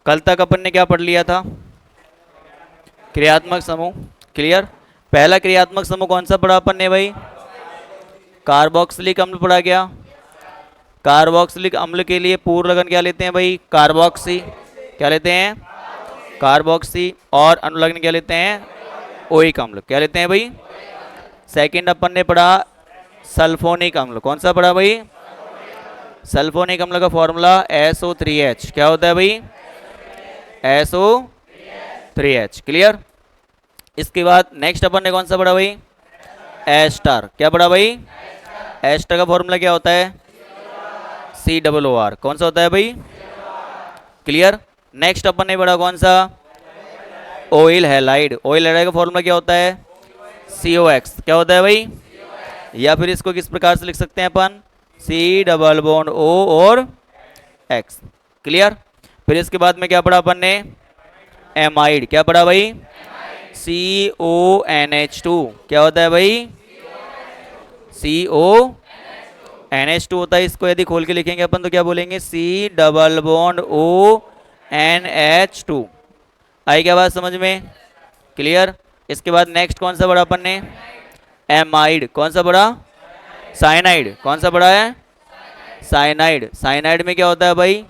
कल तक अपन ने क्या पढ़ लिया था? क्रियात्मक समूह। क्लियर। पहला क्रियात्मक समूह कौन सा पढ़ा अपन ने भाई? कार्बोक्सिलिक अम्ल पढ़ा क्या? कार्बोक्सिलिक अम्ल के लिए पूर्व लगन क्या लेते हैं भाई? कार्बोक्सी। क्या लेते हैं? कार्बोक्सी। और अनुलग्न क्या लेते हैं? ओइक अम्ल। क्या लेते हैं भाई? सेकंड अपन ने पढ़ा सल्फोनिक अम्ल। कौन सा पढ़ा भाई? सल्फोनिक अम्ल का फॉर्मूला SO3H। क्या होता है भाई? SO3H। क्लियर। इसके बाद नेक्स्ट अपन ने कौन सा पढ़ा भाई? एस्टर। क्या पढ़ा भाई? एस्टर का फॉर्मूला क्या होता है? COOR। कौन सा होता है भाई? क्लियर। नेक्स्ट अपन ने पढ़ा कौन सा? Oil halide. ऑयल हैलाइड का फॉर्मूला क्या होता है? COX। क्या होता है भाई? या फिर इसको किस प्रकार से लिख सकते हैं अपन? C+O और X। क्लियर। फिर इसके बाद में क्या पढ़ा अपन ने? एमाइड। क्या पढ़ा भाई? CONH2। क्या होता है भाई? CONH2 होता है। इसको यदि खोल के लिखेंगे अपन तो क्या बोलेंगे? C+ONH2। आई क्या बात समझ में? क्लियर। इसके बाद नेक्स्ट कौन सा पढ़ा अपन ने? एमाइड। कौन सा पढ़ा? साइनाइड। कौन सा पढ़ा है? साइनाइड। साइनाइड में क्या होता है भाई?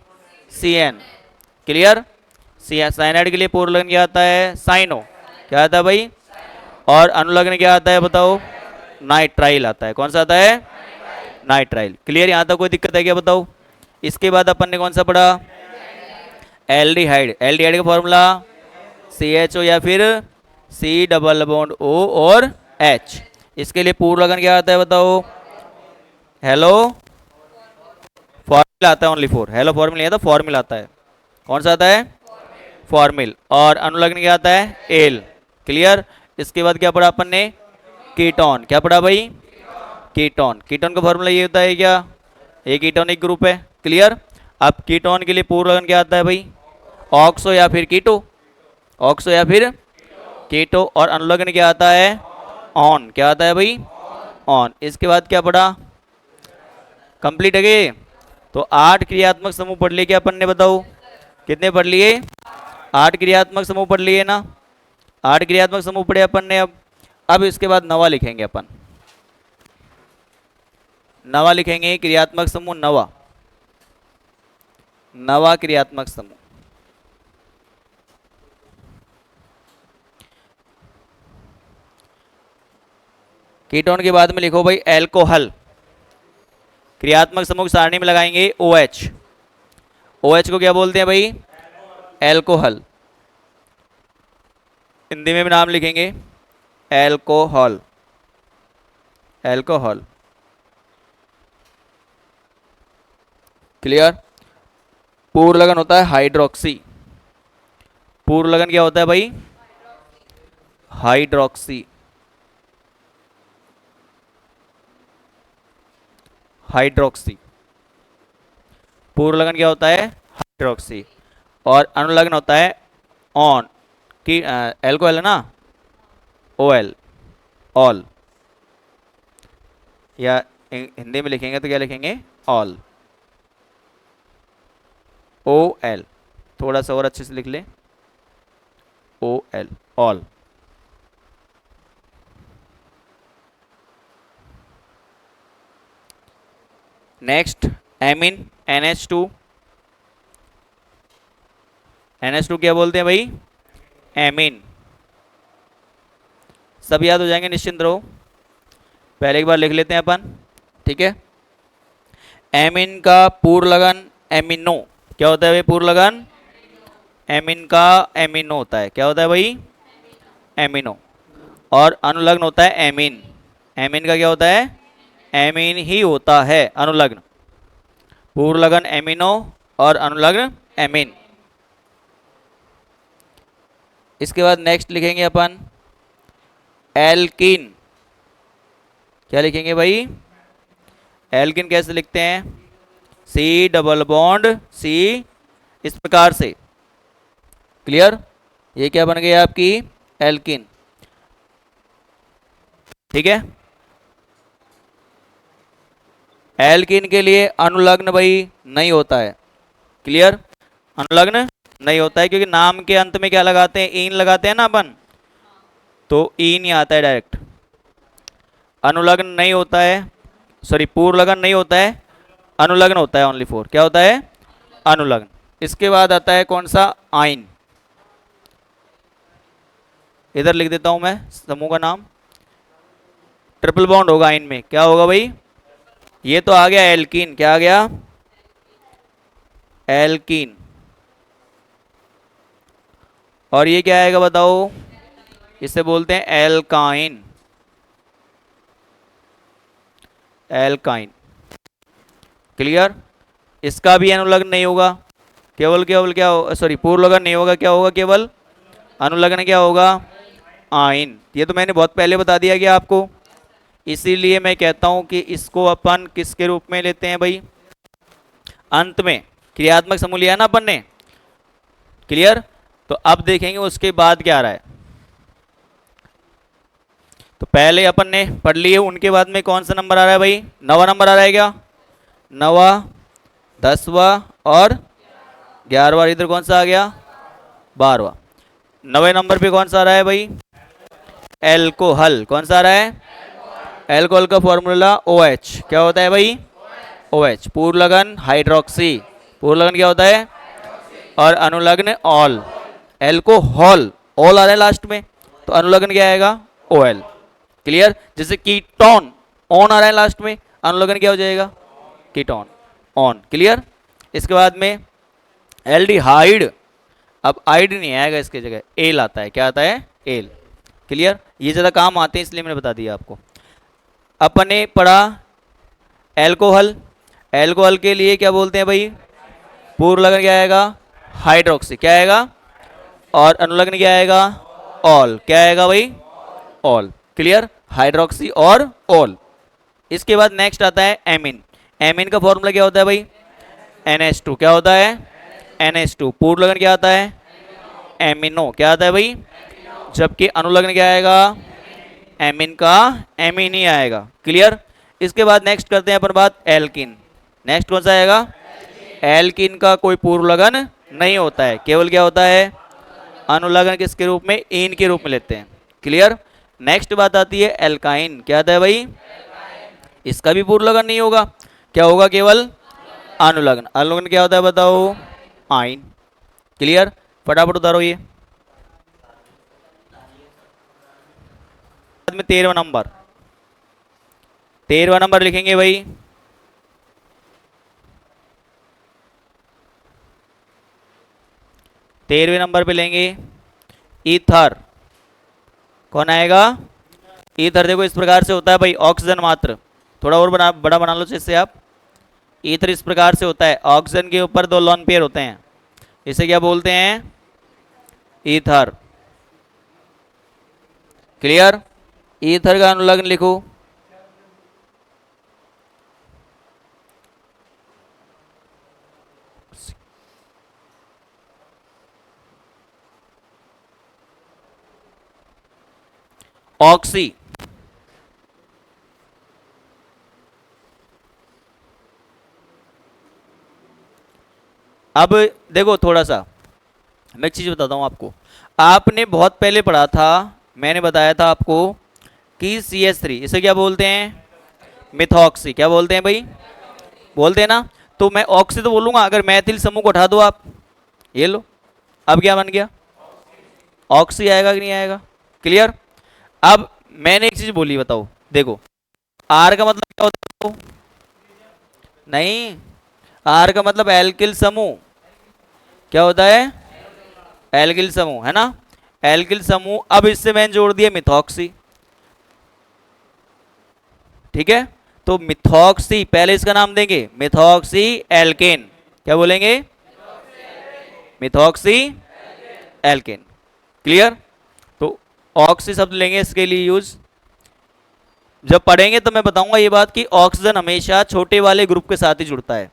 CN। क्लियर। साइनाइड के लिए पूर्व लगन क्या आता है? साइनो। क्या आता है भाई? और अनुलग्न क्या आता है बताओ? नाइट्राइल आता है। कौन सा आता है? नाइट्राइल। क्लियर। यहां तक कोई दिक्कत है क्या बताओ? इसके बाद अपन ने कौन सा पढ़ा? एल्डिहाइड। एल्डिहाइड का फॉर्मूला CHO या फिर C+O और H। इसके लिए पूर्व लगन क्या आता है बताओ? हेलो फॉर्मिल आता है। Only four. हेलो फॉर्मिल नहीं आता, फॉर्मिल आता है। कौन सा आता है? फॉर्मिल। और अनुलग्न क्या आता है? एल। क्लियर। इसके बाद क्या पढ़ा अपन ने? कीटोन। क्या पढ़ा भाई? कीटोन। कीटोन का फॉर्मूला ये होता है क्या? एक कीटोन एक ग्रुप है। क्लियर। अब कीटोन के लिए पूर्व लगन क्या आता है भाई? ऑक्सो या फिर कीटो। ऑक्सो या फिर कीटो। और अनुलग्न क्या आता है? ऑन। क्या आता है भाई? ऑन। इसके बाद क्या पढ़ा? कंप्लीट है ये। तो 8 क्रियात्मक समूह पढ़ लिए क्या अपन ने बताओ? कितने पढ़ लिए? 8 क्रियात्मक समूह पढ़ लिए ना? 8 क्रियात्मक समूह पढ़े अपन ने। अब इसके बाद नवा लिखेंगे अपन। नवा लिखेंगे क्रियात्मक समूह। नवा। नवा क्रियात्मक समूह। कीटोन के बाद में लिखो भाई एल्कोहल। क्रियात्मक समूह की सारणी में लगाएंगे OH। OH को क्या बोलते हैं भाई? एल्कोहल। हिंदी में भी नाम लिखेंगे एल्कोहल। एल्कोहल। क्लियर। पूर्व लगन होता है हाइड्रोक्सी। पूर्व लगन क्या होता है भाई? हाइड्रोक्सी। हाइड्रोक्सी। पूर्व लगन क्या होता है? हाइड्रोक्सी। और अनुलग्न होता है ऑन। कि एल्कोहल है ना? OL। ऑल। या हिंदी में लिखेंगे तो क्या लिखेंगे? ऑल। OL। थोड़ा सा और अच्छे से लिख ले। OL। All. Next amine. NH2। NH2 क्या बोलते हैं भाई? एमीन। सब याद हो जाएंगे, निश्चिंत रहो। पहले एक बार लिख लेते हैं अपन। ठीक है। एमीन का पूर्व लगन एमिनो। क्या होता है भाई पूर्व लगन? एमीन का एमिनो होता है। क्या होता है भाई? एमिनो। और अनुलग्न होता है एमीन। एमीन का क्या होता है? एमीन ही होता है। अनुलग्न। पूर्व लगन एमिनो और अनुलग्न एमीन। इसके बाद नेक्स्ट लिखेंगे अपन एल्किन। क्या लिखेंगे भाई? एल्किन कैसे लिखते हैं? C+C। इस प्रकार से। क्लियर। ये क्या बन गई आपकी? एल्किन। ठीक है। एल्किन के लिए अनुलग्न भाई नहीं होता है। क्लियर। अनुलग्न नहीं होता है, क्योंकि नाम के अंत में क्या लगाते हैं, ईन लगाते हैं ना अपन, तो ईन ही आता है डायरेक्ट। अनुलग्न नहीं होता है, सॉरी पूर्वलग्न नहीं होता है, अनुलग्न होता है ओनली फोर। क्या होता है, अनुलग्न। इसके बाद आता है कौन सा, आइन। इधर लिख देता हूं मैं समूह का नाम। ट्रिपल बॉन्ड होगा आइन में, क्या होगा भाई, ये तो आ गया एल्कीन। क्या आ गया, एल्कीन। और ये क्या आएगा बताओ, इसे बोलते हैं एल्काइन। Alkyne, clear. इसका भी अनुलग्न नहीं होगा, केवल केवल क्या हो, सॉरी पूर्वलग्न नहीं होगा, क्या होगा केवल अनुलग्न, क्या होगा, आइन। ये तो मैंने बहुत पहले बता दिया गया आपको, इसीलिए मैं कहता हूं कि इसको अपन किसके रूप में लेते हैं भाई, अंत में क्रियात्मक समूह लिया ना अपन ने, क्लियर। तो अब देखेंगे उसके बाद क्या आ रहा है। तो पहले अपन ने पढ़ लिए, उनके बाद में कौन सा नंबर आ रहा है भाई, नवा नंबर आ रहा है क्या, नवा, 10वां और 11वां। इधर कौन सा आ गया, 12वां। 9वें नंबर पे कौन सा आ रहा है भाई, एल्कोहल। कौन सा आ रहा है, एल्कोहल का फॉर्मूला OH। क्या होता है भाई, OH। पूर्वलग्न हाइड्रोक्सी, पूर्वलग्न क्या होता है, और अनुलग्न ऑल। एल्कोहल, ऑल आ रहा है लास्ट में, तो अनुलग्न क्या आएगा, OL। क्लियर। जैसे कीटोन, ऑन आ रहा है लास्ट में, अनुलग्न क्या हो जाएगा, कीटोन, ऑन। क्लियर। इसके बाद में एल्डिहाइड, अब आइड नहीं आएगा इसके जगह, एल आता है। क्या आता है, एल। क्लियर। ये ज़्यादा काम आते हैं इसलिए मैंने बता दिया आपको। अपन ने पढ़ा एल्कोहल, एल्कोहल के लिए क्या बोलते हैं भाई, पूर्वलग्न क्या आएगा, हाइड्रोक्सी। क्या आएगा, और अनुलग्न क्या आएगा, ऑल। क्या आएगा भाई, ऑल। क्लियर, हाइड्रोक्सी और ऑल। इसके बाद नेक्स्ट आता है एमिन। एमिन का फॉर्मूला क्या होता है भाई, NH2। क्या होता है, NH2। पूर्वलग्न क्या आता है, एमिनो। क्या आता है भाई, जबकि अनुलग्न क्या आएगा, एमिन का एमिन ही आएगा। क्लियर। इसके बाद नेक्स्ट करते हैं अपन बात एल्किन। नेक्स्ट कौन सा आएगा, एल्किन का कोई पूर्वलग्न नहीं होता है, केवल क्या होता है, अनुलग्न किसके रूप में, इन के रूप में लेते हैं। क्लियर। नेक्स्ट बात आती है एल्काइन। क्या आता है भाई, इसका भी पूर्वलग्न नहीं होगा, क्या होगा, केवल अनुलग्न। अनुलग्न क्या होता है बताओ, आइन। क्लियर। फटाफट उतारो ये। बाद में 13वां नंबर, 13वां नंबर लिखेंगे भाई, तेरहवें नंबर पे लेंगे ईथर। कौन आएगा, ईथर। देखो इस प्रकार से होता है भाई, ऑक्सीजन मात्र, थोड़ा और बड़ा बना लो इससे आप। ईथर इस प्रकार से होता है, ऑक्सीजन के ऊपर 2 लोन पेयर होते हैं, इसे क्या बोलते हैं, ईथर। क्लियर। ईथर का अनुलग्न लिखो, ऑक्सी। अब देखो थोड़ा सा मैं एक चीज बताता हूं आपको, आपने बहुत पहले पढ़ा था, मैंने बताया था आपको कि CH3 इसे क्या बोलते हैं, मिथॉक्सी। क्या बोलते हैं भाई, बोलते हैं ना। तो मैं ऑक्सी तो बोलूंगा, अगर मैथिल समूह को उठा दो आप, ये लो, अब क्या बन गया, ऑक्सी आएगा कि नहीं आएगा। क्लियर। अब मैंने एक चीज बोली, बताओ देखो, आर का मतलब क्या होता है, नहीं, आर का मतलब एल्किल समूह। क्या होता है, एल्किल समूह, है ना, एल्किल समूह। अब इससे मैंने जोड़ दिया मिथॉक्सी, ठीक है। तो मिथॉक्सी, पहले इसका नाम देंगे मिथॉक्सी एल्केन। क्या बोलेंगे, मिथॉक्सी एल्केन। क्लियर। तो ऑक्सी शब्द लेंगे इसके लिए यूज, जब पढ़ेंगे तो मैं बताऊंगा ये बात कि ऑक्सीजन हमेशा छोटे वाले ग्रुप के साथ ही जुड़ता है।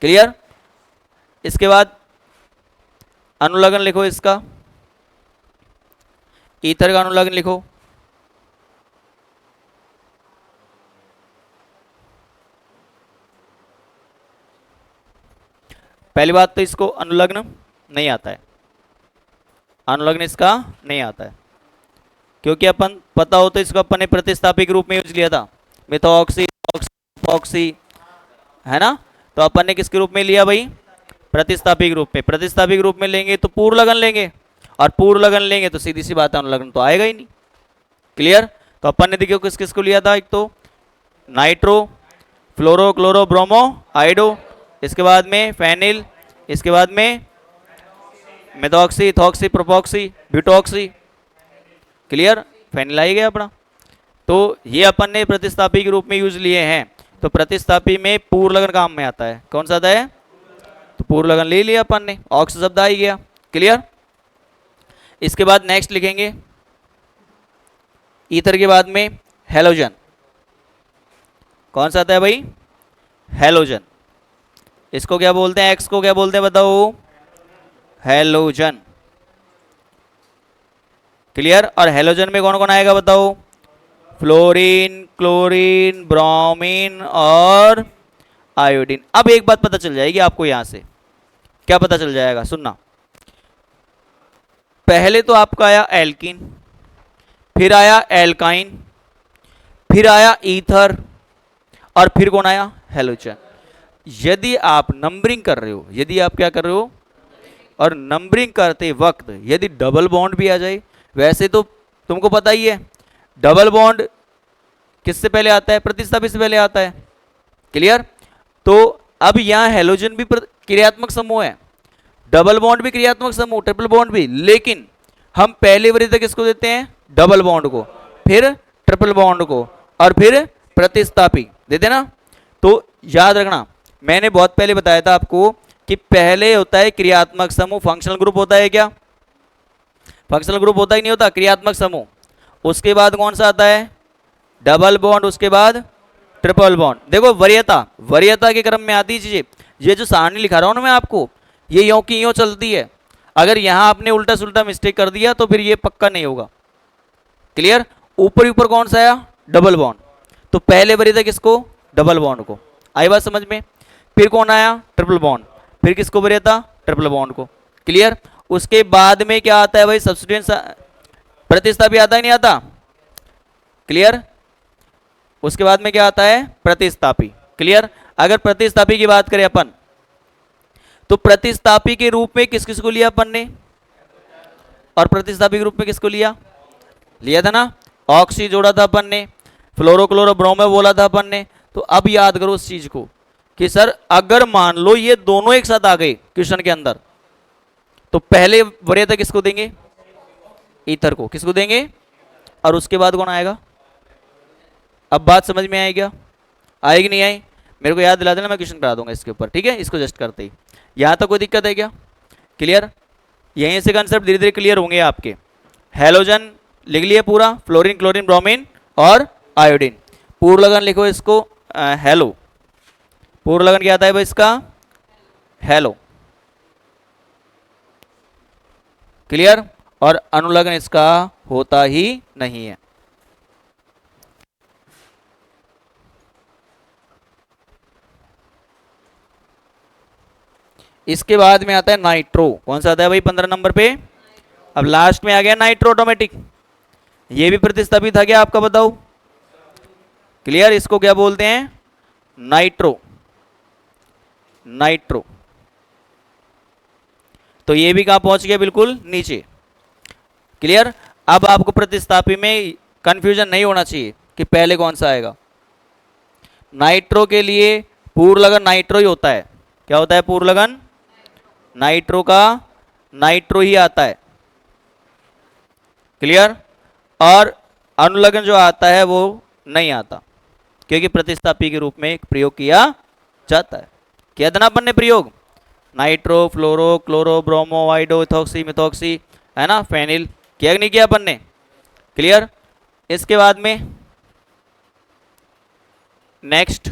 क्लियर। इसके बाद अनुलग्न लिखो इसका, ईथर का अनुलग्न लिखो, पहली बात तो इसको अनुलग्न नहीं आता है, अनुलग्न इसका नहीं आता है, क्योंकि अपन पता हो तो इसको अपन ने प्रतिस्थापिक रूप में यूज लिया था, मिथॉक्सी ऑक्सी, है ना। तो अपन ने किसके रूप में लिया भाई, प्रतिस्थापिक रूप में। प्रतिस्थापिक रूप में लेंगे तो पूर्व लगन लेंगे, और पूर्व लगन लेंगे तो सीधी सी बात है अनुलग्न तो आएगा ही नहीं। क्लियर। तो अपन ने देखिए किस किस को लिया था, एक तो नाइट्रो, फ्लोरो, क्लोरो, ब्रोमो, आइडो, इसके बाद में फेनिल, इसके बाद में methoxy, ethoxy, प्रोपॉक्सी, butoxy. Clear, phenyl आ गया अपना। तो ये अपन ने प्रतिस्थापी के रूप में यूज लिए हैं। तो प्रतिस्थापी में पूर्व लगन काम में आता है, कौन सा आता है, तो पूर्व लगन ले लिया अपन ने, ऑक्स शब्द आ ही गया। क्लियर। इसके बाद नेक्स्ट लिखेंगे ईथर के बाद में हेलोजन, कौन सा आता है भाई, हेलोजन। इसको क्या बोलते हैं, एक्स को क्या बोलते हैं बताओ, हेलोजन। क्लियर। और हेलोजन में कौन कौन आएगा बताओ, फ्लोरीन, क्लोरीन, ब्रोमीन और आयोडीन। अब एक बात पता चल जाएगी आपको, यहां से क्या पता चल जाएगा, सुनना। पहले तो आपका आया एल्कीन, फिर आया एल्काइन, फिर आया ईथर, और फिर कौन आया, हेलोजन। यदि आप नंबरिंग कर रहे हो, यदि आप क्या कर रहे हो, और नंबरिंग करते वक्त यदि डबल बॉन्ड भी आ जाए, वैसे तो तुमको पता ही है डबल बॉन्ड किससे पहले आता है, प्रतिस्थापी से पहले आता है। क्लियर। तो अब यहां हेलोजन भी क्रियात्मक समूह है, डबल बॉन्ड भी क्रियात्मक समूह, ट्रिपल बॉन्ड भी, लेकिन हम पहले वरीयता किसको देते हैं, डबल बॉन्ड को, फिर ट्रिपल बॉन्ड को, और फिर प्रतिस्थापी देते ना। तो याद रखना, मैंने बहुत पहले बताया था आपको कि पहले होता है क्रियात्मक समूह, फंक्शनल ग्रुप होता है क्या, फंक्शनल ग्रुप होता ही नहीं होता, क्रियात्मक समूह। उसके बाद कौन सा आता है, डबल बॉन्ड, उसके बाद ट्रिपल बॉन्ड। देखो वरीयता, वरीयता के क्रम में आती चीजें, ये जो सारणी लिखा रहा हूं ना मैं आपको, ये यों की यों चलती है। अगर यहां आपने उल्टा सुल्टा मिस्टेक कर दिया तो फिर ये पक्का नहीं होगा। क्लियर। ऊपर ही ऊपर कौन सा आया, डबल बॉन्ड, तो पहले वरीयता किसको, डबल बॉन्ड को, आई बात समझ में। फिर कौन आया, ट्रिपल बॉन्ड, फिर किसको वरीयता, ट्रिपल बॉन्ड को। क्लियर। उसके बाद में क्या आता है भाई, सब्स्टिट्यूएंट, प्रतिस्थापी आता ही नहीं आता। क्लियर। उसके बाद में क्या आता है, प्रतिस्थापी। क्लियर। अगर प्रतिस्थापी की बात करें अपन, तो प्रतिस्थापी के रूप में किस किस को लिया अपन ने, और प्रतिस्थापी के रूप में किसको लिया, लिया था ना, ऑक्सी जोड़ा था अपन ने, फ्लोरो, क्लोरो, ब्रोमो बोला था अपन ने। तो अब याद करो उस चीज को कि सर अगर मान लो ये दोनों एक साथ आ गए क्वेश्चन के अंदर, तो पहले वरीयता किसको देंगे, ईथर को, किसको देंगे, और उसके बाद कौन आएगा। अब बात समझ में आई क्या, आएगी नहीं आई, मेरे को याद दिला देना, मैं क्वेश्चन करा दूंगा इसके ऊपर, ठीक है। इसको जस्ट करते ही, यहां तक कोई दिक्कत है क्या, क्लियर। यहीं से कंसेप्ट धीरे धीरे क्लियर होंगे आपके। हेलोजन लिख लिए पूरा, फ्लोरीन, क्लोरीन, ब्रोमीन और आयोडीन। पूर्व लगन लिखो इसको, हेलो, पूर्व लगन क्या आता है भाई इसका, हेलो। क्लियर। और अनुलग्न इसका होता ही नहीं है। इसके बाद में आता है नाइट्रो, कौन सा आता है भाई 15 नंबर पे। अब लास्ट में आ गया नाइट्रो ऑटोमेटिक, ये भी प्रतिस्थापित था क्या आपका, बताओ। क्लियर। इसको क्या बोलते हैं, नाइट्रो, नाइट्रो। तो ये भी कहां पहुंच गया, बिल्कुल नीचे। क्लियर। अब आपको प्रतिस्थापी में कंफ्यूजन नहीं होना चाहिए कि पहले कौन सा आएगा। नाइट्रो के लिए पूर्व लगन नाइट्रो ही होता है। क्या होता है पूर्व लगन, नाइट्रो का नाइट्रो ही आता है। क्लियर। और अनुलग्न जो आता है वो नहीं आता, क्योंकि प्रतिस्थापी के रूप में प्रयोग किया जाता है। किया था ना अपन ने प्रयोग, नाइट्रो, फ्लोरो, क्लोरो, ब्रोमो, आइडो, इथॉक्सी, मिथॉक्सी, है ना, फेनिल, किया नहीं किया अपन ने। क्लियर। इसके बाद में नेक्स्ट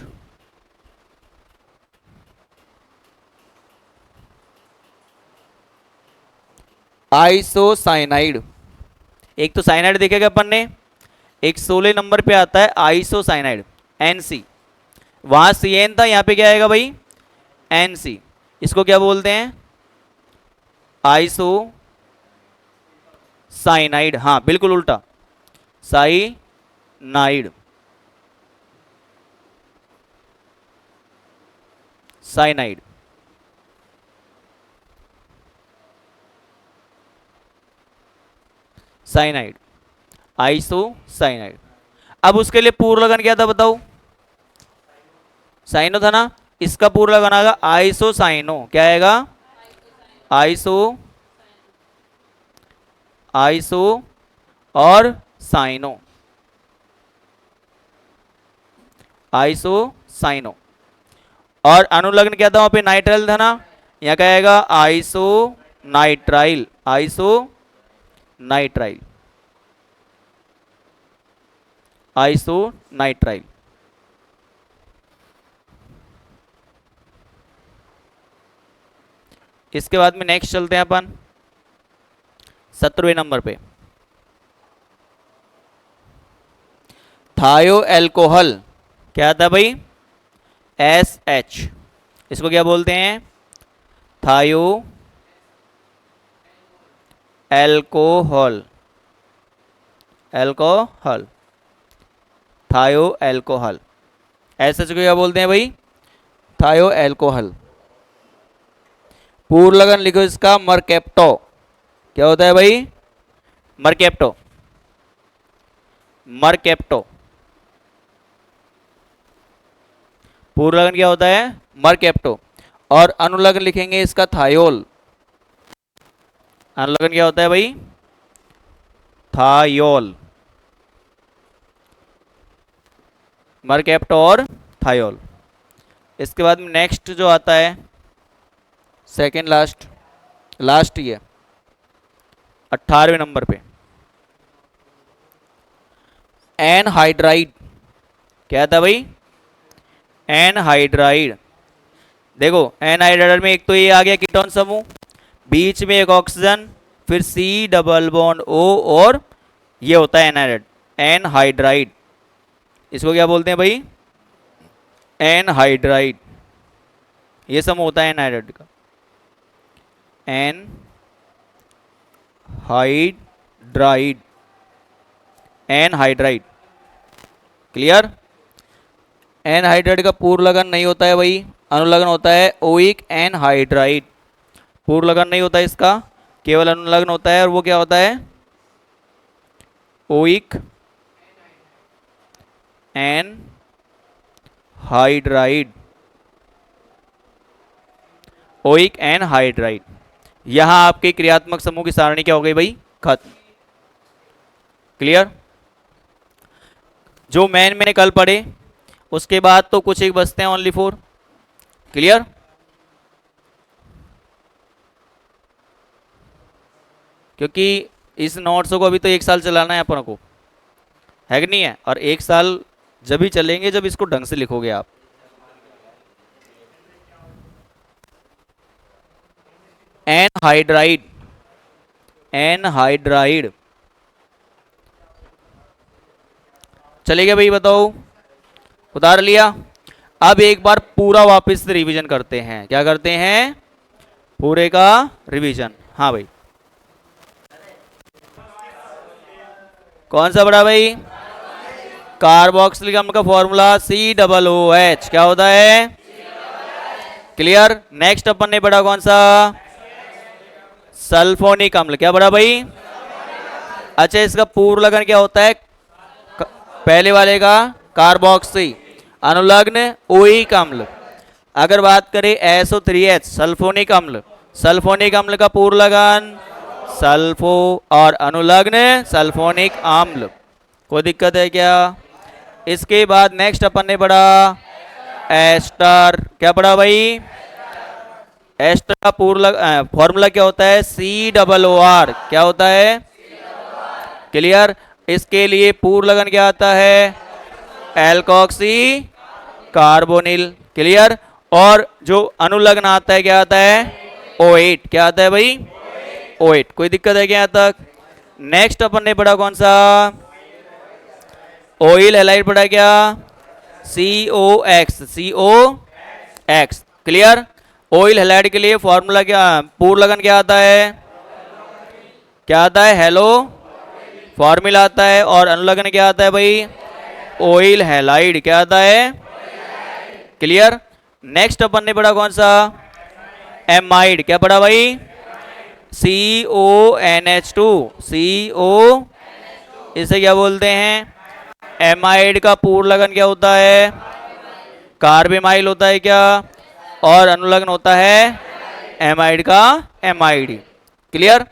आइसोसाइनाइड। एक तो साइनाइड देखेगा अपन ने, एक 16 नंबर पे आता है आइसोसाइनाइड, एनसी। वहां सीएन था, यहां पे क्या आएगा भाई, एनसी। इसको क्या बोलते हैं, आइसो साइनाइड, हाँ बिल्कुल उल्टा, cyanide, cyanide, cyanide, iso cyanide. अब उसके लिए पूर्व लगन क्या था बताओ? साइनो था ना, इसका पूर्व लगन आएगा आइसो साइनो, क्या आएगा? आइसो, आइसो और साइनो, आइसो साइनो। और अनुलग्न क्या था वहां पे? नाइट्राइल था ना, यहाँ क्या आएगा? Iso nitrile, iso nitrile, iso nitrile. इसके बाद में नेक्स्ट चलते हैं अपन 17वें नंबर पे, थायो एल्कोहल, क्या था भाई? SH, इसको क्या बोलते हैं? थायो एल्कोहल, एल्कोहल, थायो एल्कोहल। SH को क्या बोलते हैं भाई? थायो एल्कोहल। पूर्व लगन लिखो इसका मरकेप्टो, क्या होता है भाई? Mercapto, mercapto. पूर्व लगन क्या होता है? मरकेप्टो। और अनुलग्न लिखेंगे इसका थायोल, अनुलग्न क्या होता है भाई? थायोल, मरकेप्टो और थायोल। इसके बाद में नेक्स्ट जो आता है सेकेंड लास्ट, लास्ट ये 18वें नंबर पे, एनहाइड्राइड, क्या था भाई? एनहाइड्राइड। देखो एनहाइड्राइड में एक तो ये आ गया कीटोन समूह, बीच में एक ऑक्सीजन, फिर C डबल बॉन्ड O, और ये होता है एनहाइड्राइड, एनहाइड्राइड। इसको क्या बोलते हैं भाई? एनहाइड्राइड। ये समूह होता है एनहाइड्राइड का, एनहाइड्राइड, एनहाइड्राइड। क्लियर? एनहाइड्राइड का पूर्व लगन नहीं होता है भाई, अनुलग्न होता है ओइक एनहाइड्राइड। पूर्व लगन नहीं होता है इसका, केवल अनुलग्न होता है, और वो क्या होता है? Oic anhydride, oic anhydride. यहां आपके क्रियात्मक समूह की सारणी क्या हो गई भाई? खत्म। क्लियर? जो मैंने कल पढ़े उसके बाद तो कुछ एक बचते हैं, ओनली 4। क्लियर? क्योंकि इस नोट्स को अभी तो 1 साल चलाना है अपन को, है कि नहीं है? और 1 साल जब ही चलेंगे जब इसको ढंग से लिखोगे आप। Anhydride, anhydride. चलेगा भाई? बताओ, उतार लिया? अब एक बार पूरा वापस से रिवीजन करते हैं। क्या करते हैं? पूरे का रिवीजन। हाँ भाई, कौन सा बड़ा भाई? कार्बोक्सिलिक अम्ल का फॉर्मूला COOH, क्या होता है? क्लियर? नेक्स्ट अपन ने पढ़ा कौन सा? सल्फोनिक अम्ल, क्या पढ़ा भाई? अच्छा, इसका पूर्व लगन क्या होता है? पहले वाले का कार्बोक्सी, अनुलग्न ओइक अम्ल। अगर बात करें SO3H सल्फोनिक अम्ल, सल्फोनिक अम्ल का पूर्व लगन सल्फो, और अनुलग्न सल्फोनिक अम्ल। कोई दिक्कत है क्या? इसके बाद नेक्स्ट अपन ने पढ़ा एस्टर, क्या पढ़ा भाई? एस्टर का पूर्व फॉर्मूला क्या होता है? COOR, क्या होता है? क्लियर? इसके लिए पूर्व लगन क्या आता है? Alkoxy carbonyl. क्लियर? और जो अनुलग्न आता है क्या आता है? O8, क्या आता है भाई? O8। कोई दिक्कत है क्या यहाँ तक? नेक्स्ट अपन ने पढ़ा कौन सा? ऑयल हैलाइड पढ़ा क्या? COX, COX। Clear? Oil halide के लिए फॉर्मूला क्या, पूर्व लगन क्या आता है? क्या आता है? हेलो फॉर्मिल आता है। और अनुलग्न क्या आता है भाई? Oil halide. क्या आता है? क्लियर। नेक्स्ट अपन ने पढ़ा कौन सा? एमाइड। क्या पढ़ा भाई? CONH2। CO, इसे क्या बोलते हैं? एमाइड का पूर्ण लगन क्या होता है? कार्बेमाइल होता है क्या? और अनुलग्न होता है एमाइड का एमाइड। क्लियर।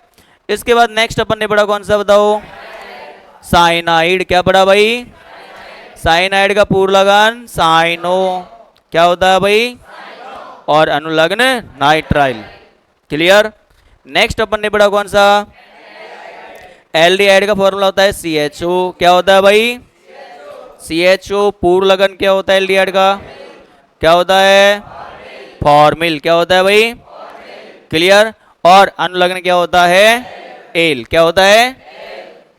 इसके बाद नेक्स्ट अपन ने पढ़ा कौन सा बताओ? साइनाइड। क्या पढ़ा भाई? साइनाइड का पूर्ण लगन साइनो। क्या होता है भाई? और अनुलग्न नाइट्राइल। क्लियर। नेक्स्ट अपन ने पढ़ा कौन सा? एल्डिहाइड का फॉर्मूला होता है CHO। क्या होता है भाई? CHO। पूर्ण लगन क्या होता है एल्डिहाइड का? क्या होता है? फॉर्मिल। क्या होता है भाई? क्लियर। और अनुलग्न क्या होता है? एल। क्या होता है?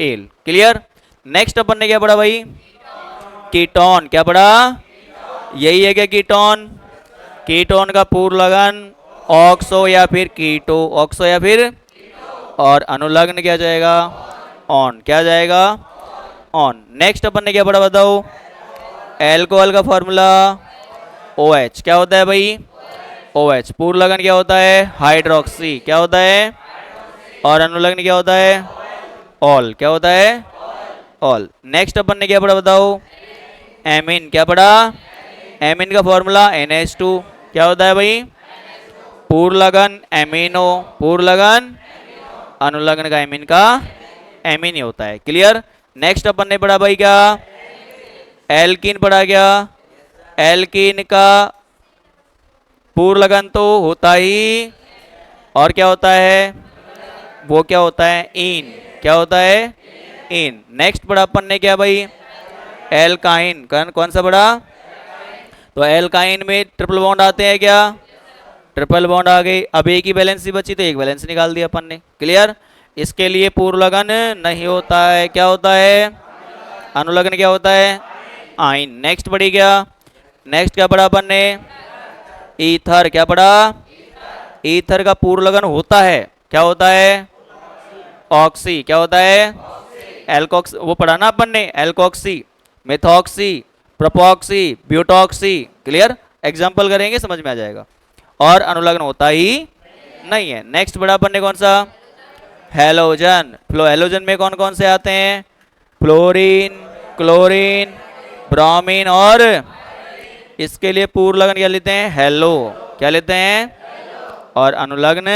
एल। क्लियर। नेक्स्ट अपन ने क्या पढ़ा भाई? कीटोन। क्या पढ़ा? यही है क्या कीटोन? कीटोन का पूर्ण लगन ऑक्सो या फिर कीटो। ऑक्सो या फिर, और अनुलग्न क्या जाएगा? ऑन। क्या जाएगा? ऑन। नेक्स्ट अपन ने क्या पढ़ा बताओ? एल्कोहल का फॉर्मूला OH। क्या होता है भाई? OH। पूर्ण लगन क्या होता है? हाइड्रोक्सी। क्या होता है? और अनुलग्न क्या होता है? ऑल। क्या होता है? ऑल। नेक्स्ट अपन ने क्या पढ़ा बताओ? एमीन। क्या पढ़ा? एमीन का फॉर्मूला NH2। क्या होता है भाई? पूर्ण लगन एमिनो। पूर्ण लगन, अनुलग्न का एमीन का एमीन ही होता है। क्लियर। नेक्स्ट अपन ने पढ़ा भाई क्या? एल्कीन पढ़ा क्या? एल्कीन का पूर्ण लगन तो होता ही, और क्या होता है? वो क्या होता है? इन। क्या होता है? इन। नेक्स्ट पढ़ा अपन ने क्या भाई? एल्काइन। कौन सा पढ़ा? तो एल्काइन में ट्रिपल बॉन्ड आते हैं क्या? ट्रिपल बॉन्ड आ गई। अब एक ही वैलेंसी बची तो एक वैलेंसी निकाल दिया अपन ने। क्लियर। इसके लिए पूर्ण लगन नहीं होता है। क्या होता है? अनुलग्न क्या होता है? आइन। नेक्स्ट पढ़ी क्या? नेक्स्ट क्या पढ़ा अपन ने? ईथर। क्या पढ़ा? ईथर का पूर्ण लगन होता है। क्या होता है? ऑक्सी। क्या होता है? एल्कोक्स। वो पढ़ा ना अपन ने? Alkoxy, methoxy, propoxy, butoxy. Clear. Example करेंगे समझ में आ जाएगा। और अनुलग्न होता ही नहीं है। नेक्स्ट पढ़ा अपन ने कौन सा? हेलोजन। हेलोजन में कौन कौन से आते हैं? फ्लोरीन, क्लोरीन, ब्रोमीन, और इसके लिए पूर्ण लगन क्या लेते हैं? हेलो। क्या लेते हैं? और अनुलग्न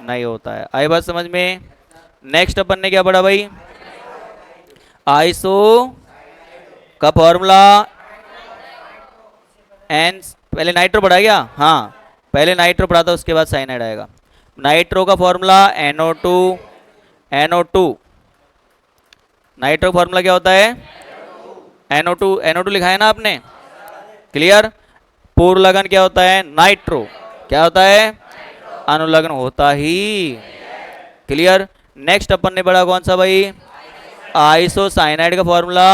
नहीं होता है। आई बात समझ में? नेक्स्ट अपन ने क्या पढ़ा भाई? आइसो का फॉर्मूला एन। पहले नाइट्रो पढ़ा क्या? हाँ, पहले नाइट्रो पढ़ा था, उसके बाद साइनाइड आएगा। नाइट्रो का formula NO2। NO2। Nitro formula क्या होता है? NO2। NO2 लिखा है ना आपने? क्लियर। पूर्ण लगन क्या होता है? नाइट्रो। क्या होता है? अनुलग्न होता ही। क्लियर। नेक्स्ट अपन ने पढ़ा कौन सा भाई? आइसोसाइनाइड का formula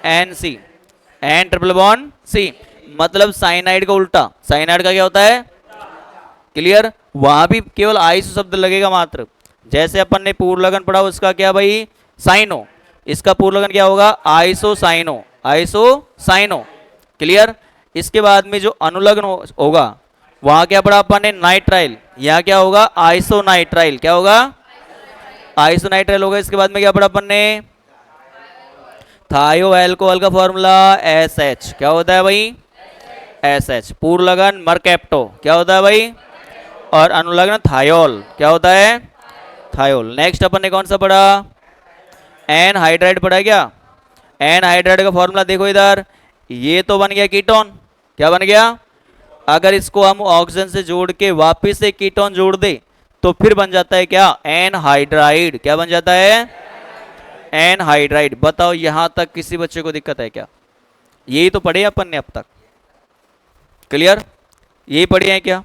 NC। N triple bond C। मतलब साइनाइड का उल्टा। साइनाइड का क्या होता है? क्लियर। वहां भी केवल आइसो शब्द लगेगा मात्र। जैसे अपन ने पूर्ण लगन पढ़ा उसका क्या भाई? साइनो। इसका पूर्ण लगन क्या होगा? आइसोसाइनो। आइसोसाइनो। क्लियर। इसके बाद में जो अनुलग्न होगा वहां क्या पढ़ा अपन ने? नाइट्राइल। यहाँ क्या होगा? आइसोनाइट्राइल। क्या होगा? आइसोनाइट्राइल होगा। इसके बाद में क्या पढ़ा अपन ने? थायो एल्कोहल का फॉर्मूला SH। क्या होता है भाई? SH। पूर्ण लगन मरकेप्टो। क्या होता है भाई? और अनुलग्न थायोल। क्या होता है? थायोल। नेक्स्ट अपन ने कौन सा पढ़ा? एन हाइड्राइड पढ़ा क्या? एन हाइड्राइड का फॉर्मूला देखो इधर, ये तो बन गया कीटोन। क्या बन गया? अगर इसको हम ऑक्सीजन से जोड़ के वापस से कीटोन जोड़ दे तो फिर बन जाता है क्या? Anhydride. क्या बन जाता है? Anhydride. बताओ यहां तक किसी बच्चे को दिक्कत है क्या? यही तो पढ़े अपन ने अब तक। क्लियर। यही पढ़े हैं क्या?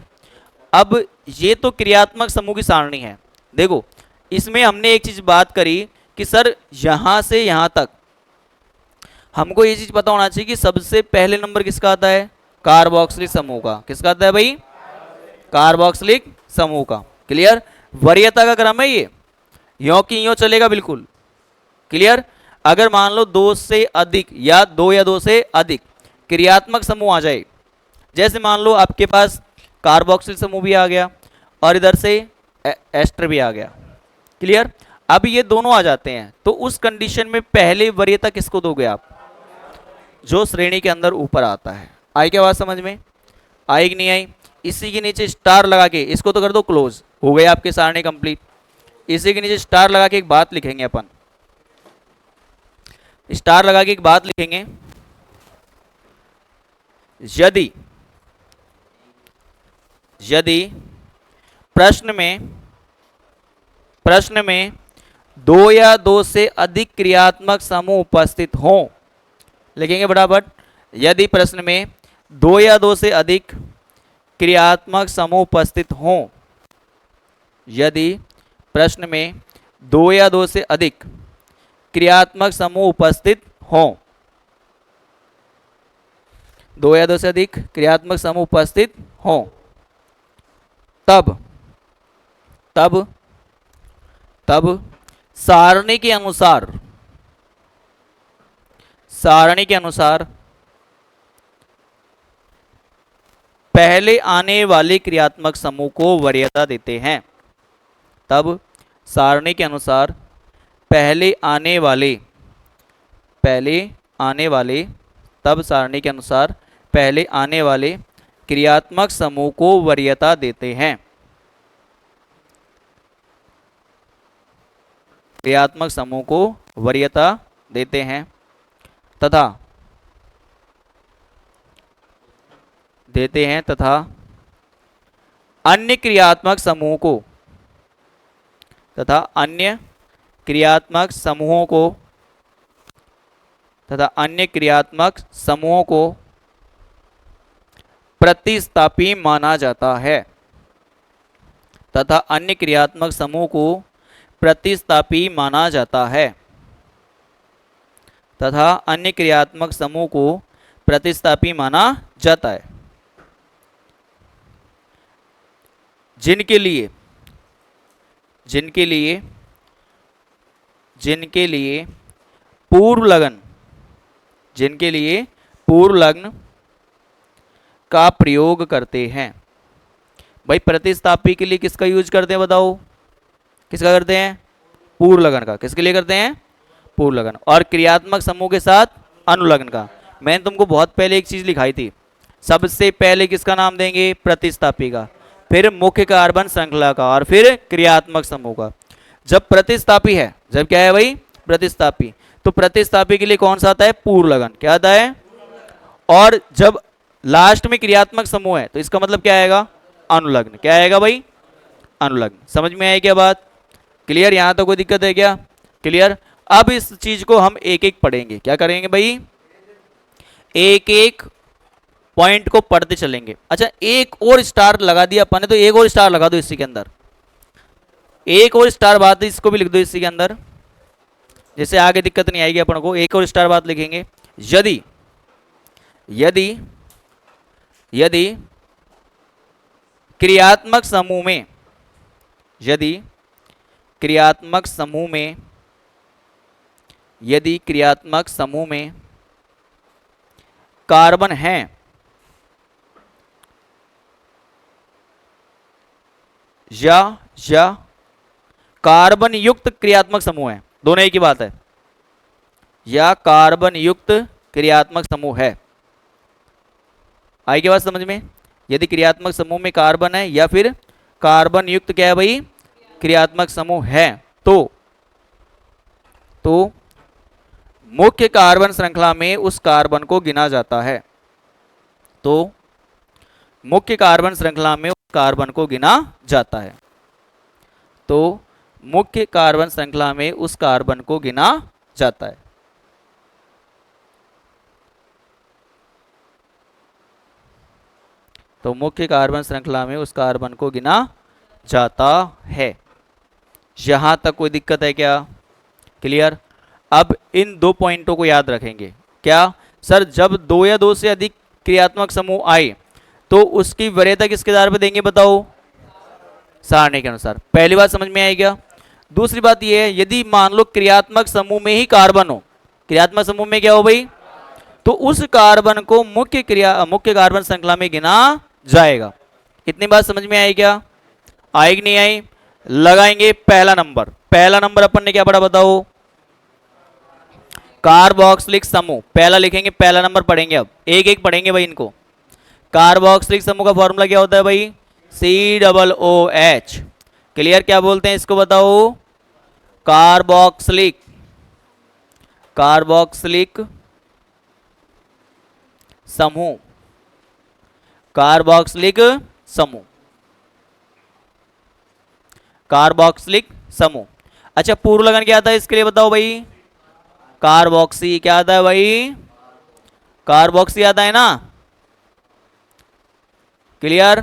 अब ये तो क्रियात्मक समूह की सारणी है। देखो इसमें हमने एक चीज बात करी कि सर यहां से यहां तक हमको ये चीज पता होना चाहिए कि सबसे पहले नंबर किसका आता है? कार्बोक्सिलिक समूह का। किसका आता है भाई? कार्बोक्सिलिक समूह का। क्लियर। वरीयता का क्रम है ये। यों की यों चलेगा बिल्कुल। क्लियर। अगर मान लो दो से अधिक या दो से अधिक क्रियात्मक समूह आ जाए, जैसे मान लो आपके पास कार्बोक्सिल समूह भी आ गया और इधर से एस्टर भी आ गया। क्लियर। अब ये दोनों आ जाते हैं तो उस कंडीशन में पहले वरीयता किसको दोगे आप? जो श्रेणी के अंदर ऊपर आता है। आई क्या बात समझ में? आई कि नहीं आई? इसी के नीचे स्टार लगा के इसको तो कर दो क्लोज, हो गए आपके सारणी कंप्लीट। इसी के नीचे स्टार लगा के एक बात लिखेंगे अपन, स्टार लगा के एक बात लिखेंगे, यदि यदि प्रश्न में दो या दो से अधिक क्रियात्मक समूह उपस्थित हों, लिखेंगे फटाफट, यदि प्रश्न में दो या दो से अधिक क्रियात्मक समूह उपस्थित हों, यदि प्रश्न में दो या दो से अधिक क्रियात्मक समूह उपस्थित हों, दो या दो से अधिक क्रियात्मक समूह उपस्थित हों, तब तब तब सारणी के अनुसार पहले आने वाले क्रियात्मक समूह को वरीयता देते हैं। तब सारणी के अनुसार पहले आने वाले तब सारणी के अनुसार पहले आने वाले क्रियात्मक समूह को वरीयता देते हैं। क्रियात्मक समूह को वरीयता देते हैं तथा अन्य क्रियात्मक समूहों को प्रतिस्थापी माना जाता है प्रतिस्थापी माना जाता है। जिनके लिए पूर्व लग्न का प्रयोग करते हैं। भाई प्रतिस्थापी के लिए किसका यूज करते हैं बताओ? किसका करते हैं? पूर्व लगन का। किसके लिए करते हैं? पूर्व लगन। और क्रियात्मक समूह के साथ अनुलग्न का। मैंने तुमको बहुत पहले एक चीज लिखाई थी, सबसे पहले किसका नाम देंगे? प्रतिस्थापी का, फिर मुख्य कार्बन श्रृंखला का, और फिर क्रियात्मक समूह का। जब प्रतिस्थापी है, जब क्या है भाई? प्रतिस्थापी। तो प्रतिस्थापी के लिए कौन सा आता है? पूर्व लगन। क्या आता है? और जब लास्ट में क्रियात्मक समूह है तो इसका मतलब क्या आएगा? अनुलग्न। क्या आएगा भाई? अनुलग्न। समझ में आएगी क्या बात? क्लियर? यहां तो कोई दिक्कत है क्या? क्लियर। अब इस चीज को हम एक एक पढ़ेंगे। क्या करेंगे भाई? एक एक पॉइंट को पढ़ते चलेंगे। अच्छा, एक और स्टार लगा दिया अपन ने, तो एक और स्टार लगा दो इसी के अंदर, एक और स्टार बात इसको भी लिख दो इसी के अंदर, जैसे आगे दिक्कत नहीं आएगी अपन को। एक और स्टार बात लिखेंगे, यदि यदि यदि क्रियात्मक समूह में यदि क्रियात्मक समूह में कार्बन है या कार्बन युक्त क्रियात्मक समूह है, दोनों एक ही बात है, या कार्बन युक्त क्रियात्मक समूह है। आई के बात समझ में? यदि क्रियात्मक समूह में कार्बन है या फिर कार्बन युक्त क्या है भाई? क्रियात्मक समूह है, तो मुख्य कार्बन श्रृंखला में उस कार्बन को गिना जाता है। तो मुख्य कार्बन श्रृंखला में उस कार्बन को गिना जाता है। तो मुख्य कार्बन श्रृंखला में उस कार्बन को गिना जाता है। तो मुख्य कार्बन श्रृंखला में उस कार्बन को गिना जाता है। यहां तक कोई दिक्कत है क्या? क्लियर। अब इन दो पॉइंटों को याद रखेंगे। क्या सर? जब दो या दो से अधिक क्रियात्मक समूह आए तो उसकी वरीयता किसके आधार पर देंगे बताओ? सारणी के अनुसार। पहली बात समझ में आई क्या? दूसरी बात यह है, यदि मान लो क्रियात्मक समूह में ही कार्बन हो, क्रियात्मक समूह में क्या हो भाई, तो उस कार्बन को मुख्य कार्बन श्रृंखला में गिना जाएगा। इतनी बात समझ में आई क्या, आई कि नहीं आई? लगाएंगे पहला नंबर। पहला नंबर अपन ने क्या पढ़ा बताओ, कार्बोक्सिलिक समूह। पहला लिखेंगे, पहला नंबर पढ़ेंगे। अब एक एक पढ़ेंगे भाई इनको। कार्बोक्सिलिक समूह का फॉर्मूला क्या होता है भाई, COOH। क्लियर? क्या बोलते हैं इसको बताओ, कार्बोक्सिलिक, कार्बोक्सिलिक समूह, कार्बोक्सिलिक समूह, कार्बोक्सिलिक समूह। अच्छा, पूर्व लगन क्या आता है इसके लिए बताओ भाई, कार्बोक्सी। क्या आता है भाई, कार्बोक्सी आता है ना। क्लियर?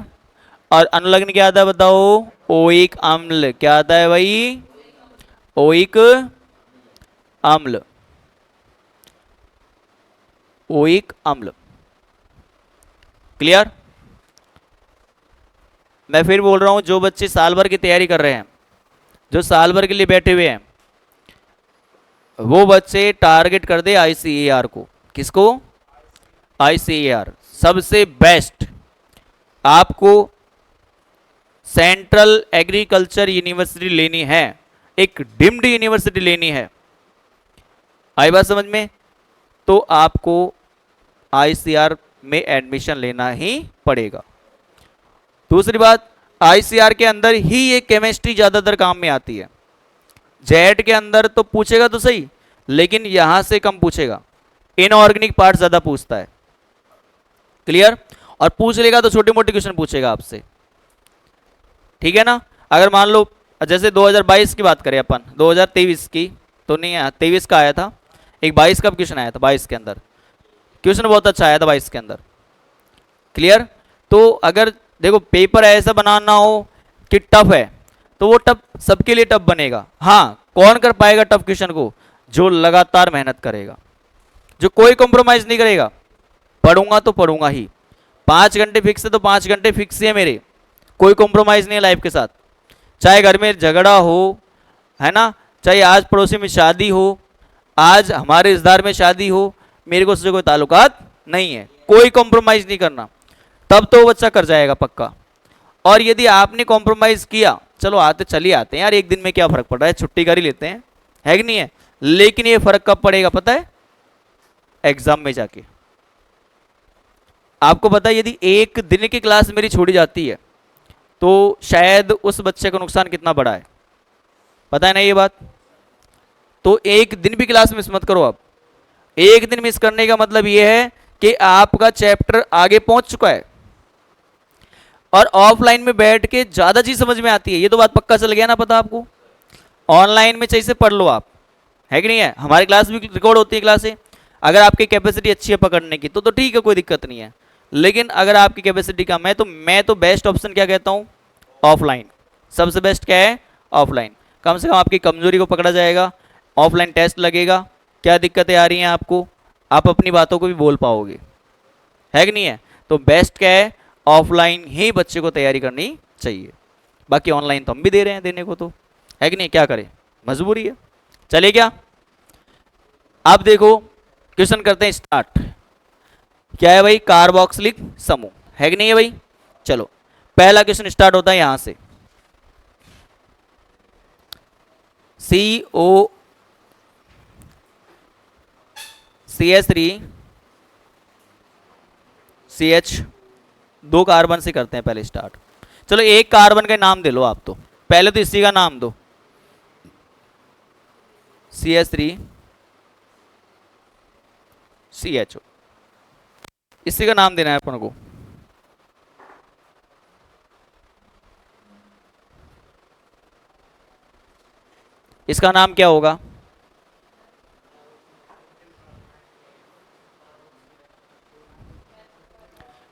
और अनुलग्न क्या आता है बताओ, ओइक अम्ल। क्या आता है भाई, ओइक अम्ल, ओइक अम्ल। क्लियर? मैं फिर बोल रहा हूं, जो बच्चे साल भर की तैयारी कर रहे हैं, जो साल भर के लिए बैठे हुए हैं, वो बच्चे टारगेट कर दे ICAR को। किसको? ICAR। सबसे बेस्ट आपको सेंट्रल एग्रीकल्चर यूनिवर्सिटी लेनी है, एक डिम्ड यूनिवर्सिटी लेनी है। आई बात समझ में? तो आपको ICAR में एडमिशन लेना ही पड़ेगा। दूसरी बात, ICAR के अंदर ही ये केमिस्ट्री ज्यादातर काम में आती है। जेड के अंदर तो पूछेगा तो सही, लेकिन यहां से कम पूछेगा, इनऑर्गेनिक पार्ट ज्यादा पूछता है। क्लियर? और पूछ लेगा तो छोटे मोटे क्वेश्चन पूछेगा आपसे। ठीक है ना? अगर मान लो जैसे 2022 की बात करें अपन, 2023 की तो नहीं आया, 23 का आया था एक, 22 का क्वेश्चन आया था, 22 के अंदर क्वेश्चन बहुत अच्छा आया था 22 के अंदर। क्लियर? तो अगर देखो पेपर ऐसा बनाना हो कि टफ है, तो वो टफ सबके लिए टफ बनेगा। हाँ, कौन कर पाएगा टफ क्वेश्चन को, जो लगातार मेहनत करेगा, जो कोई कॉम्प्रोमाइज नहीं करेगा। पढ़ूंगा तो पढ़ूंगा ही, 5 घंटे फिक्स है तो 5 घंटे फिक्स है मेरे, कोई कॉम्प्रोमाइज नहीं है लाइफ के साथ। चाहे घर में झगड़ा हो, है ना, चाहे आज पड़ोसी में शादी हो, आज हमारे रिश्तेदार में शादी हो, मेरे को उससे कोई ताल्लुकात नहीं है, कोई कॉम्प्रोमाइज नहीं करना, तब तो वो बच्चा कर जाएगा पक्का। और यदि आपने कॉम्प्रोमाइज किया, चलो आते चलिए आते हैं यार, एक दिन में क्या फर्क पड़ रहा है, छुट्टी कर ही लेते हैं, है कि नहीं है। लेकिन ये फर्क कब पड़ेगा पता है, एग्जाम में जाके। आपको पता है, यदि एक दिन की क्लास मेरी छोड़ी जाती है तो शायद उस बच्चे का नुकसान कितना बड़ा है, पता है ना ये बात। तो एक दिन भी क्लास मिस मत करो आप। एक दिन मिस करने का मतलब यह है कि आपका चैप्टर आगे पहुंच चुका है, और ऑफलाइन में बैठ के ज्यादा चीज समझ में आती है, ये तो बात पक्का चल गया ना पता आपको। ऑनलाइन में चाहिए से पढ़ लो आप, है कि नहीं है। हमारी क्लास भी रिकॉर्ड होती है क्लासें, अगर आपकी कैपेसिटी अच्छी है पकड़ने की तो ठीक है, कोई दिक्कत नहीं है। लेकिन अगर आपकी कैपेसिटी कम है, तो मैं तो बेस्ट ऑप्शन क्या कहता हूं, ऑफलाइन। सबसे बेस्ट क्या है, ऑफलाइन। कम से कम आपकी कमजोरी को पकड़ा जाएगा, ऑफलाइन टेस्ट लगेगा, क्या दिक्कतें आ रही हैं आपको, आप अपनी बातों को भी बोल पाओगे, है कि नहीं है। तो बेस्ट क्या है, ऑफलाइन ही बच्चे को तैयारी करनी चाहिए। बाकी ऑनलाइन तो हम भी दे रहे हैं देने को, तो है कि नहीं, क्या करें, मजबूरी है। चलिए क्या, अब देखो क्वेश्चन करते हैं स्टार्ट। क्या है भाई, कार्बोक्सिलिक समूह, है कि नहीं है भाई। चलो पहला क्वेश्चन स्टार्ट होता है यहां से, CO CH3 CH, 2 कार्बन से करते हैं पहले स्टार्ट। चलो एक कार्बन का नाम दे लो आप, तो पहले तो इसी का नाम दो, CH3 CHO, इसी का नाम देना है अपन को। इसका नाम क्या होगा,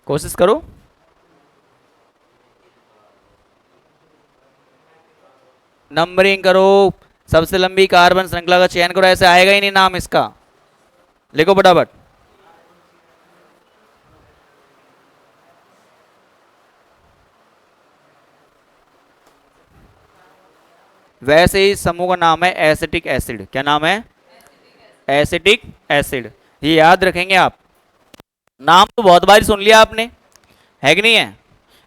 कोशिश करो। नंबरिंग करो, सबसे लंबी कार्बन श्रृंखला का चयन करो, ऐसे आएगा ही नहीं नाम इसका, लिखो फटाफट। वैसे ही समूह का नाम है एसिटिक एसिड। क्या नाम है? Acetic acid. ये याद रखेंगे आप। नाम तो बहुत बार सुन लिया आपने, है कि नहीं है,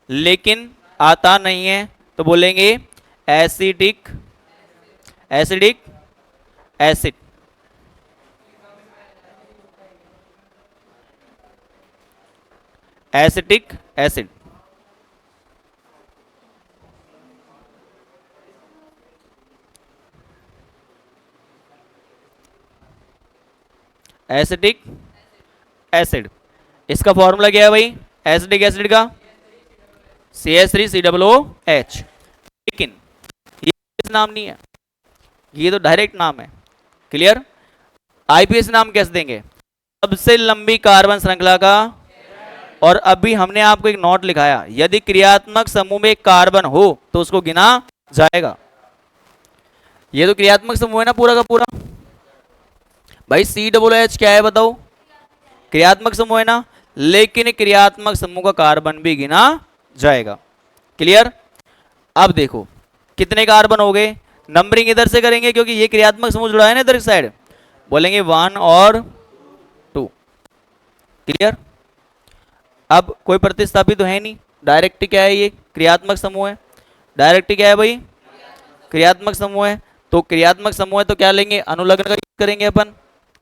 लेकिन आता नहीं है, तो बोलेंगे acetic acidic acid. Acetic acid. Acetic acid. इसका फॉर्मूला क्या है भाई एसिटिक एसिड का? CH3COOH। लेकिन ये IPS नाम नहीं है, ये तो डायरेक्ट नाम है। क्लियर? IPS नाम कैसे देंगे? सबसे लंबी कार्बन श्रृंखला का। और अभी हमने आपको एक नोट लिखाया, यदि क्रियात्मक समूह में एक कार्बन हो तो उसको गिना जाएगा। ये तो क्रियात्मक समूह है ना पूरा का पूरा। भाई COOH क्या है बताओ? क्रियात्मक समूह है ना, लेकिन क्रियात्मक समूह का कार्बन भी गिना जाएगा। क्लियर? अब देखो कितने कार्बन हो गए, नंबरिंग इधर से करेंगे क्योंकि ये क्रियात्मक समूह जुड़ा है ना इधर साइड, बोलेंगे 1 और 2। क्लियर? अब कोई प्रतिस्थापित तो है नहीं, डायरेक्ट क्या है, ये क्रियात्मक समूह है। डायरेक्ट क्या है भाई? क्रियात्मक समूह है। तो क्रियात्मक समूह है तो क्या लेंगे, अनुलग्न का यूज करेंगे अपन,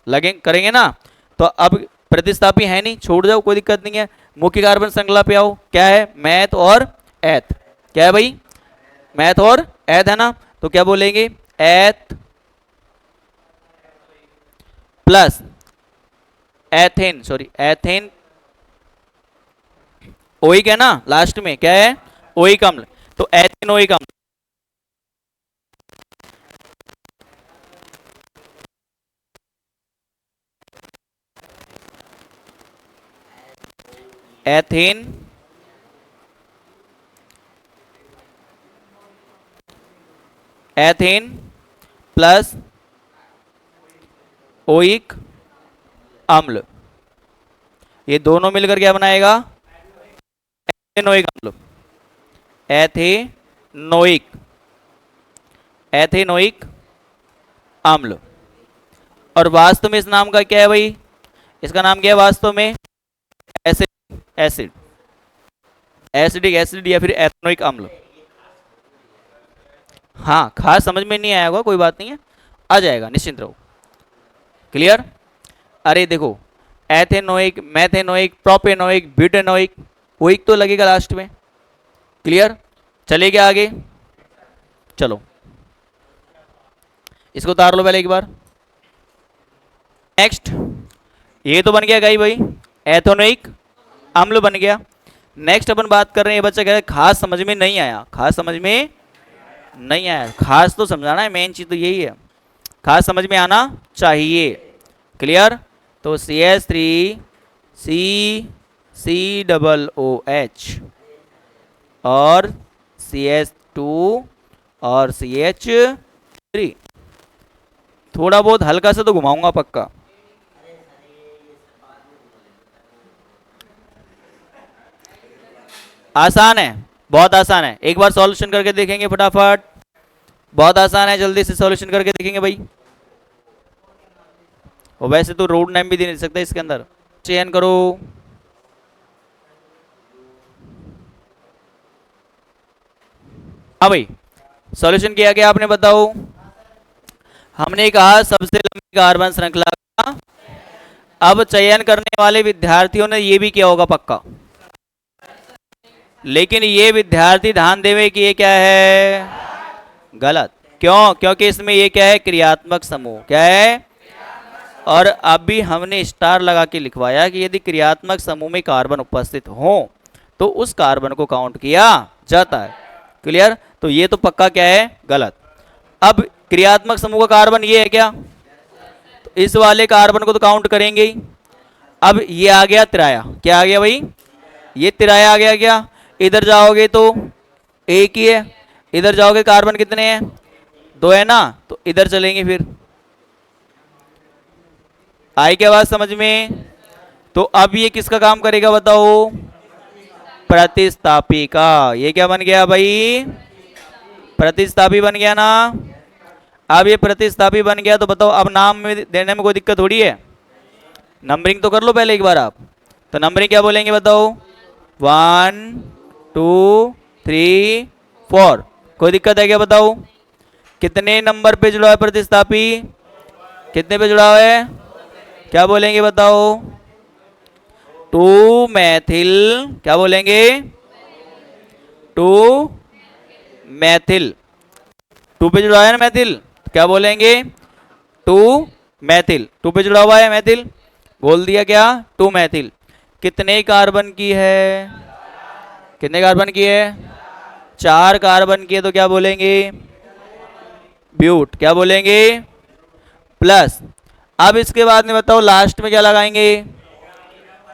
लगे करेंगे ना। तो अब प्रतिस्थापी है नहीं, छोड़ जाओ, कोई दिक्कत नहीं है। मुख्य कार्बन श्रृंखला पे आओ, क्या है? मैथ और एथ। क्या है भाई? मैथ और एथ है ना, तो क्या बोलेंगे? एथ plus ethane, sorry ethane oic है ना, लास्ट में क्या है? ओइक अम्ल। तो एथेनोइक अम्ल। एथेन एथेन प्लस ओइक अम्ल, ये दोनों मिलकर क्या बनाएगा? एथेनोइक अम्ल। एथेनोइक एथेनोइक अम्ल। और वास्तव में इस नाम का क्या है भाई? इसका नाम क्या है वास्तव में? एसिड एसिड एसिडिक एसिड या फिर एथेनोइक अम्ल। हाँ, खास समझ में नहीं आया होगा, कोई बात नहीं है, आ जाएगा, निश्चिंत रहो। क्लियर? अरे देखो, ethanoic, methanoic, propanoic, butanoic, oic तो लगेगा लास्ट में। क्लियर? चलेगा आगे, चलो इसको उतार लो पहले एक बार। नेक्स्ट, ये तो बन गया भाई एथेनोइक अम्ल बन गया। नेक्स्ट अपन बात कर रहे हैं, ये बच्चा कह रहा है खास समझ में नहीं आया, खास समझ में नहीं आया। खास तो समझाना है, मेन चीज तो यही है, खास समझ में आना चाहिए। क्लियर? तो CH3CCOOH और CH2 और CH3। थोड़ा बहुत हल्का सा तो घुमाऊंगा पक्का। आसान है, बहुत आसान है, एक बार सॉल्यूशन करके देखेंगे फटाफट। बहुत आसान है, जल्दी से सॉल्यूशन करके देखेंगे भाई। और वैसे तो रोड नेम भी दे नहीं सकता इसके अंदर, चयन करो। हाँ भाई, सॉल्यूशन किया क्या आपने बताओ? हमने कहा सबसे लंबी कार्बन श्रृंखला का। अब चयन करने वाले विद्यार्थियों ने ये भी किया होगा पक्का, लेकिन ये विद्यार्थी ध्यान देवे कि ये क्या है? गलत। क्यों? क्योंकि इसमें ये क्या है? क्रियात्मक समूह। क्या है? और अभी हमने स्टार लगा के लिखवाया कि यदि क्रियात्मक समूह में कार्बन उपस्थित हो तो उस कार्बन को काउंट किया जाता है। क्लियर? तो ये तो पक्का क्या है? गलत। अब क्रियात्मक समूह का कार्बन ये है क्या? तो इस वाले कार्बन को तो काउंट करेंगे ही। अब ये आ गया तिराया, क्या आ गया भाई? ये तिराया आ गया। क्या इधर जाओगे तो एक ही है, इधर जाओगे कार्बन कितने हैं? 2 है ना, तो इधर चलेंगे फिर। आई क्या बात समझ में? तो अब ये किसका काम करेगा बताओ? प्रतिस्थापी का। ये क्या बन गया भाई? प्रतिस्थापी बन गया ना। अब ये प्रतिस्थापी बन गया तो बताओ अब नाम में देने में कोई दिक्कत थोड़ी है। नंबरिंग तो कर लो पहले एक बार आप। तो नंबरिंग क्या बोलेंगे बताओ, 1 2 3 4। कोई दिक्कत है क्या बताओ। कितने नंबर पे जुड़ा है प्रतिस्थापी, कितने पे जुड़ा हुआ है, क्या बोलेंगे बताओ। 2 मैथिल, क्या बोलेंगे, 2 मैथिल। 2 पे जुड़ा है ना मैथिल, तो क्या बोलेंगे 2 मैथिल। 2 पे जुड़ा हुआ है मैथिल, बोल दिया क्या 2 मैथिल। कितने कार्बन की है, कितने कार्बन की है, 4 कार्बन की है, तो क्या बोलेंगे ब्यूट, क्या बोलेंगे प्लस। अब इसके बाद में बताओ लास्ट में क्या लगाएंगे,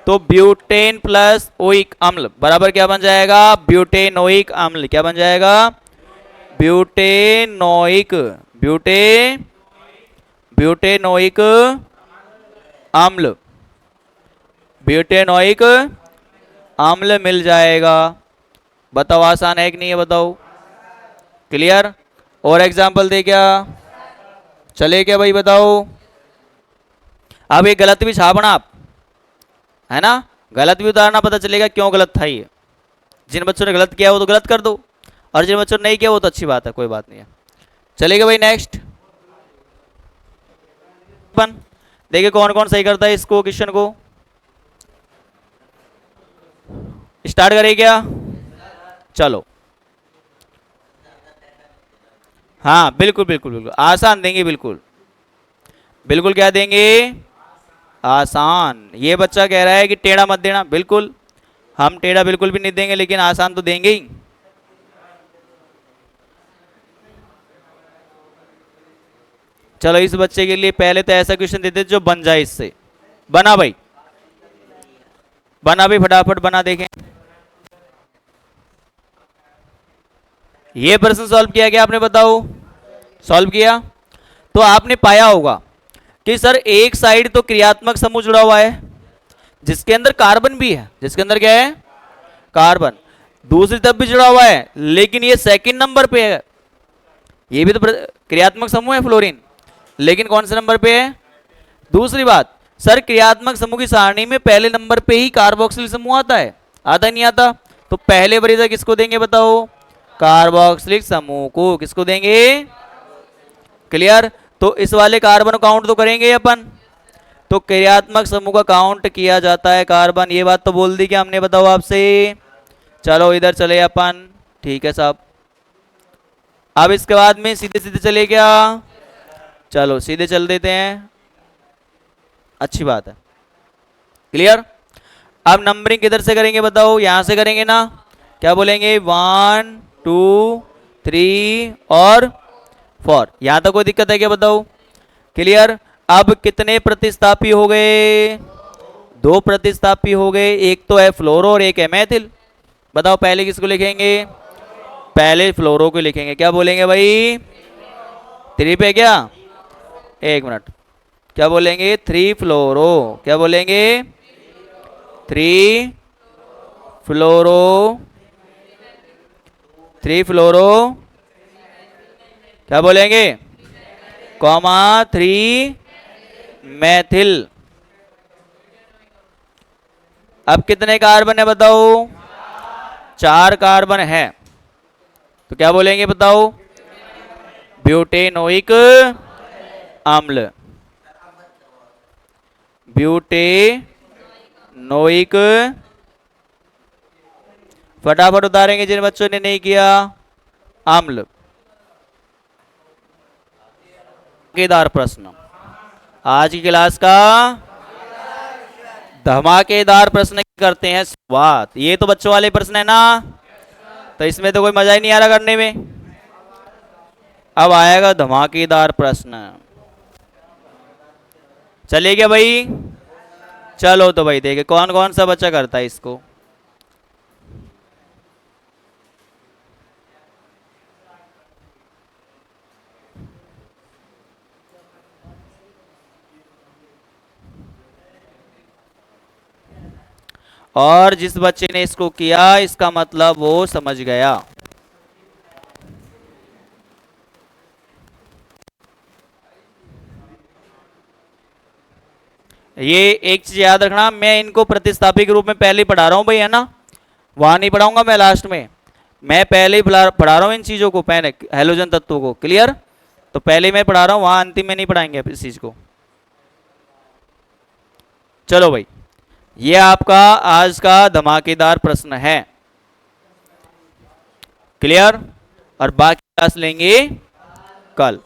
तो ब्यूटेन प्लस ओइक अम्ल बराबर क्या बन जाएगा, ब्यूटेनोइक अम्ल। क्या बन जाएगा, ब्यूटेनोइक, ब्यूटे ब्यूटेनोइक अम्ल, ब्यूटेनोइक अम्ल मिल जाएगा। बताओ आसान है कि नहीं है बताओ, क्लियर। और एग्जांपल दे क्या, चले क्या भाई बताओ। अब ये गलत भी छापना आप, है ना, गलत भी उतारना, पता चलेगा क्यों गलत था ये। जिन बच्चों ने गलत किया वो तो गलत कर दो, और जिन बच्चों ने नहीं किया वो तो अच्छी बात है, कोई बात नहीं है। चलेगा भाई नेक्स्ट। अपन देखिए कौन कौन सही करता है इसको, क्वेश्चन को स्टार्ट करें क्या, चलो। हाँ बिल्कुल बिल्कुल बिल्कुल आसान देंगे, बिल्कुल बिल्कुल क्या देंगे, आसान। ये बच्चा कह रहा है कि टेढ़ा मत देना, बिल्कुल हम टेढ़ा बिल्कुल भी नहीं देंगे, लेकिन आसान तो देंगे ही। चलो इस बच्चे के लिए पहले तो ऐसा क्वेश्चन देते जो बन जाए इससे। बना भाई, बना भाई, फटाफट बना देखें। ये प्रश्न सॉल्व किया क्या आपने बताओ, सॉल्व किया तो आपने पाया होगा कि सर एक साइड तो क्रियात्मक समूह जुड़ा हुआ है जिसके अंदर कार्बन भी है, जिसके अंदर क्या है कार्बन, दूसरी तरफ भी जुड़ा हुआ है लेकिन ये सेकंड नंबर पे है। ये भी तो क्रियात्मक समूह है फ्लोरीन, लेकिन कौन से नंबर पे है, दूसरी बात सर क्रियात्मक समूह की सारणी में पहले नंबर पे ही कार्बोक्सिल समूह आता है, आता नहीं आता, तो पहले वरीयता किसको देंगे बताओ, कार्बोक्सिलिक समूह को, किसको देंगे, क्लियर। तो इस वाले कार्बन काउंट तो करेंगे अपन, तो क्रियात्मक समूह का काउंट किया जाता है कार्बन, ये बात तो बोल दी क्या हमने बताओ आपसे। चलो इधर चले अपन, ठीक है साहब। अब इसके बाद में सीधे सीधे चले क्या, चलो सीधे चल देते हैं, अच्छी बात है, क्लियर। अब नंबरिंग किधर से करेंगे बताओ, यहां से करेंगे ना, क्या बोलेंगे 1 2 3 और 4। यहां तक कोई दिक्कत है क्या बताओ, क्लियर। अब कितने प्रतिस्थापी हो गए, 2 प्रतिस्थापी हो गए, एक तो है फ्लोरो और एक है मैथिल। बताओ पहले किसको लिखेंगे, पहले फ्लोरो को लिखेंगे, क्या बोलेंगे भाई 3 पे, क्या 1 मिनट, क्या बोलेंगे 3 फ्लोरो, क्या बोलेंगे 3 फ्लोरो, 3 फ्लोरो, क्या बोलेंगे कॉमा 3 मैथिल। अब कितने कार्बन है बताओ, 4 कार्बन है, तो क्या बोलेंगे बताओ ब्यूटेनोइक अम्ल, ब्यूटेनोइक, फटाफट उतारेंगे जिन बच्चों ने नहीं किया, अम्ल। धमाकेदार प्रश्न, आज की क्लास का धमाकेदार प्रश्न करते हैं शुरुआत। ये तो बच्चों वाले प्रश्न है ना, तो इसमें तो कोई मजा ही नहीं आ रहा करने में, अब आएगा धमाकेदार प्रश्न। चलेगा भाई, चलो तो भाई देखे कौन कौन सा बच्चा करता है इसको। और जिस बच्चे ने इसको किया इसका मतलब वो समझ गया। ये एक चीज याद रखना, मैं इनको प्रतिस्थापी के रूप में पहले ही पढ़ा रहा हूं भाई, है ना, वहां नहीं पढ़ाऊंगा मैं लास्ट में, मैं पहले ही पढ़ा रहा हूं इन चीजों को, पहले हेलोजन तत्वों को। क्लियर? तो पहले ही मैं पढ़ा रहा हूं, वहां अंतिम में नहीं पढ़ाएंगे इस चीज को। चलो भाई, ये आपका आज का धमाकेदार प्रश्न है। क्लियर? और बाकी क्लास लेंगे कल।